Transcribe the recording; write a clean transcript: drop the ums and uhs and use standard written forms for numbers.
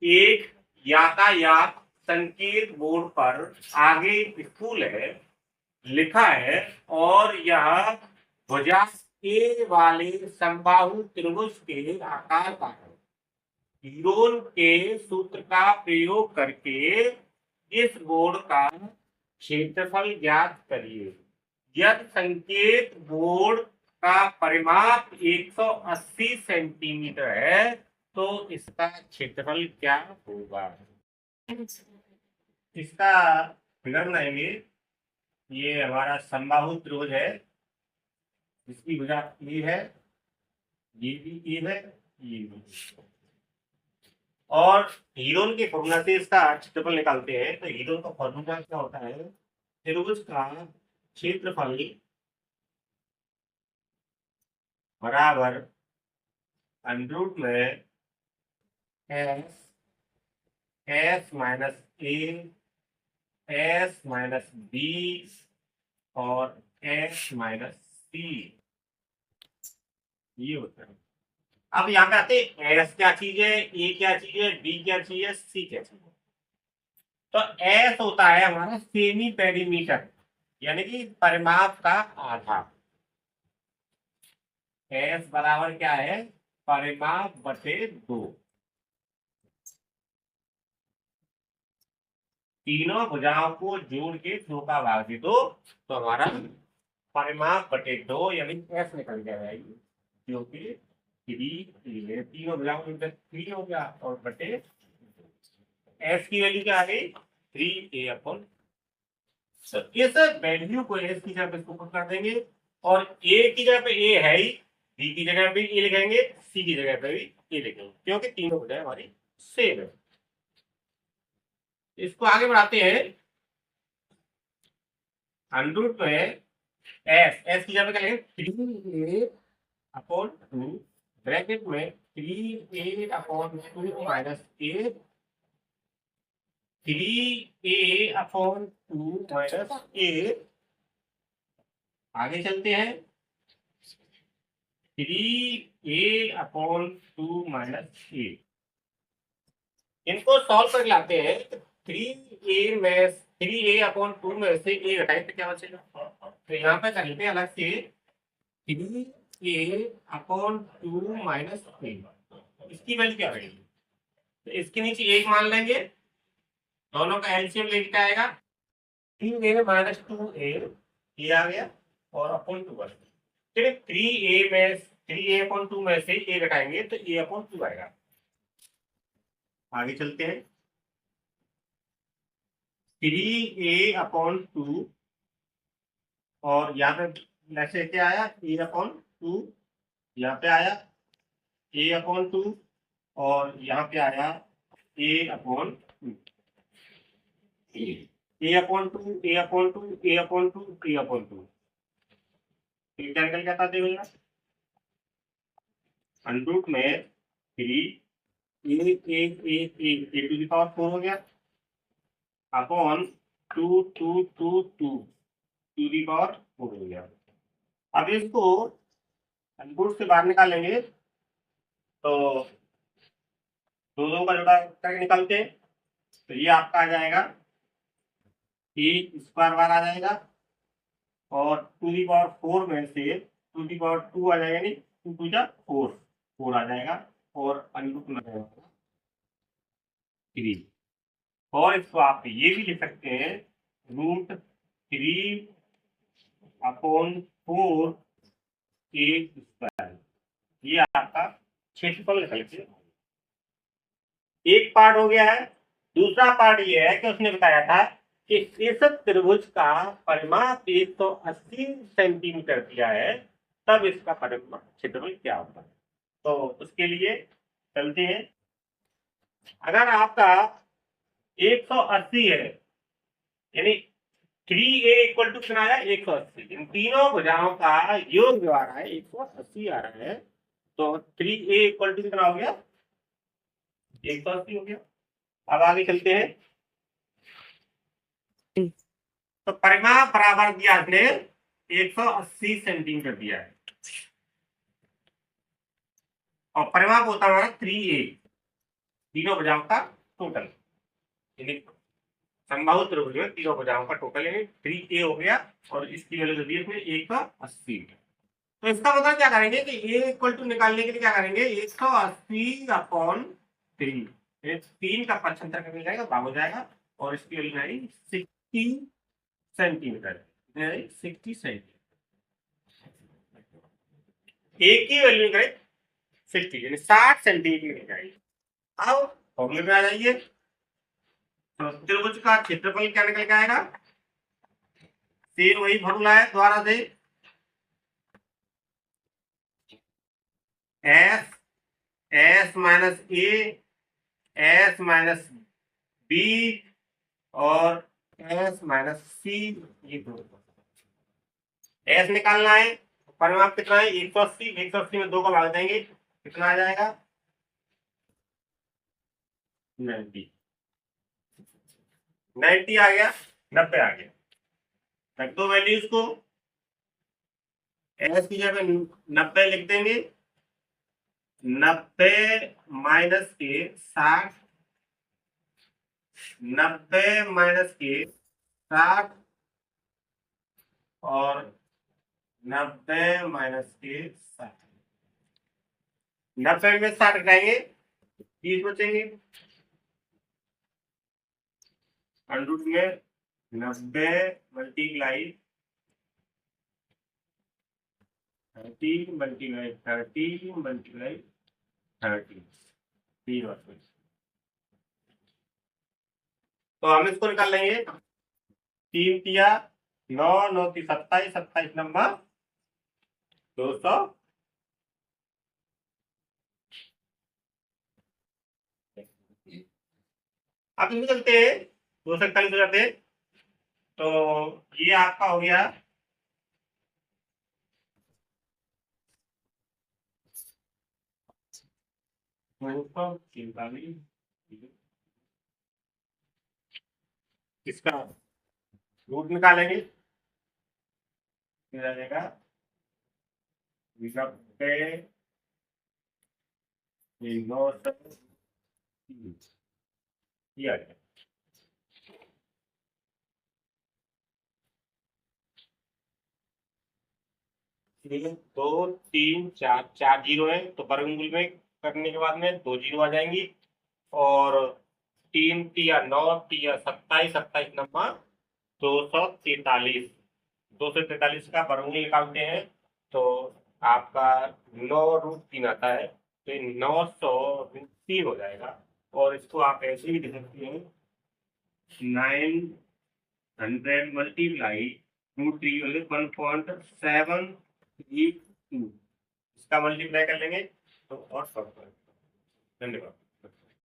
एक यातायात संकेत बोर्ड पर आगे स्कूल है लिखा है और यह भुजा ए वाले समबाहु त्रिभुज के आकार का है। हीरोन के सूत्र का प्रयोग करके इस बोर्ड का क्षेत्रफल ज्ञात करिए। यदि संकेत बोर्ड का परिमाप 180 सेंटीमीटर है तो इसका क्षेत्रफल क्या होगा? इसका फिगर बनाएंगे। ये हमारा समबाहु त्रिभुज है, इसकी भुजा ए है, ये भी ए है, ये भी। और हीरोन के फॉर्मूला से इसका क्षेत्रफल निकालते हैं। तो हीरोन का फॉर्मूला क्या होता है? त्रिभुज का क्षेत्रफल बराबर अंडरूट में एस माइनस ए, एस माइनस बी और एस माइनस सी, ये होता है। अब यहाँ पे आते हैं एस क्या चीज है, ए क्या चीज है, बी क्या चीज है, सी क्या चीज है। तो एस होता है हमारा सेमी पेरीमीटर, यानी कि परिमाप का आधा। एस बराबर क्या है? परिमाप बटे 2। तीनों भुजाओं को जोड़ के 2 का भाग दे दो तो हमारा परिमाप बटे 2 यानी एस निकल जाएगी, जो कि 3 है। तीनों भुजाओं को 3 हो गया और बटे एस की वैल्यू क्या आ गई? 3a/। इस वैल्यू को एस की जगह पे पुट कर देंगे और ए की जगह पे ए है ही, बी की जगह पे ए लिखेंगे, सी की जगह पे भी ए लिखेंगे, क्योंकि तीनों भुजाएं हमारी सेम है। इसको आगे बढ़ाते हैं। अंडरूट में एस की जगह पे क्या लिखेंगे? 3a/2 ब्रैकेट में 3a/2 माइनस ए, 3a/2 माइनस ए। आगे चलते हैं। 3a/2 माइनस ए, इनको सॉल्व कर लाते हैं। 3a/2 में से ए घटाएं तो क्या बचेगा? तो यहाँ पे करते हैं अलग से 3a/2 माइनस ए, इसकी वैल्यू क्या रहेगी? तो इसके नीचे 1 मान लेंगे, दोनों का एलसीएम लेके आएगा 3a माइनस 2a, ये आ गया और अपॉन 2 आ गया। फिर 3a/2 में से a घटाएंगे तो a/2 आएगा। आगे चलते हैं। 3a/2 और यहाँ पे ऐसे क्या आया? a/2, यहाँ पे आया a/2 और यहाँ पे आया a/2, a/2, a/2, a/2, a/2। क्या निकल के आता है? अंडरूट में 3 a टू द पावर 4 हो गया अपॉन 2 2 2 2 टू द पावर 4 हो गया। अब इसको अंडरूट से बाहर निकालेंगे तो दो का जोड़ा करके निकालते हैं तो ये आपका आ जाएगा a स्क्वायर बार आ जाएगा और 2 दी पावर 4 में से 2 दी पावर 2 आ जाएगा, नहीं 2 2 जा 4 आ जाएगा और अंडरूट में 3। और इसको आप ये भी लिख सकते हैं √3/4 a स्क्वायर। ये आपका क्षेत्रफल निकल के एक पार्ट हो गया है। दूसरा पार्ट ये है कि उसने बताया था कि इस त्रिभुज का परिमाप 180 सेंटीमीटर दिया है, तब इसका परिमाप क्षेत्रफल क्या होता है। तो उसके लिए चलते हैं। अगर आपका 180 है यानी 3a = कितना आया? 180। इन तीनों भुजाओं का योग जो आ रहा है 180 आ रहा है, तो 3a = कितना हो गया? 180 हो गया। अब आगे चलते हैं। तो परिमाप बराबर दिया आपने 180 सेंटीमीटर दिया है और परिमाप होता है 3a। तीनों भुजाओं का टोटल, यानी संभावित त्रिभुज में तीनों भुजाओं का टोटल, यानी 3a हो गया, और इसकी वैल्यू दे दी इसमें 180। तो इसका मतलब क्या करेंगे कि a इक्वल टू निकालने के लिए क्या करेंगे, 180/3, 3 का पक्षांतर करने जाएगा, भाग हो जाएगा, और इसकी वैल्यू आएगी 60 सेंटीमीटर, 60 सेंटीमीटर। एक ही वैल्यू करें 60, यानी 60 सेंटीमीटर जाएगी। अब फॉर्मूले में आ जाइए, तो त्रिभुज का क्षेत्रफल क्या निकल के आएगा, सेम वही फॉर्मूला है द्वारा से, S minus S minus B और एस माइनस सी, ये दो एस निकालना है। परिमाप कितना है, 180, 180 में 2 का भाग देंगे, कितना आ जाएगा, 90, 90 आ गया, 90 आ गया। रख दो वैल्यूज को, एस की जगह 90 लिख देंगे, 90 माइनस के 60, 90 माइनस के 60 और 90 माइनस के 60, 90 में 60 घटाएंगे 30 बचेंगे, अंडर में 90 मल्टीप्लाई 30 मल्टीप्लाई 30 मल्टीप्लाई 30, तो हम इसको निकाल लेंगे, 3 तिया 9, 9 की 27, 27 नंबर 200। अब इसमें चलते हैं 241 हो जाते हैं, तो ये आपका हो गया 243, इसका रूट निकालेंगे, फिर आ जाएगा 90 ये आ गया। दो 3 4 4 जीरो है, तो वर्गमूल में करने के बाद में 2 जीरो आ जाएंगी, और 3 तिया 9 तिया 27, 27 नंबर 243, 243 का वर्गमूल निकालते हैं, तो आपका 9√3 आता है, तो 903 हो जाएगा, और इसको आप ऐसे ही लिख सकते हैं 900 मल्टीप्लाई √3 1.732, इसका मल्टीप्लाई कर लेंगे तो और सब। धन्यवाद।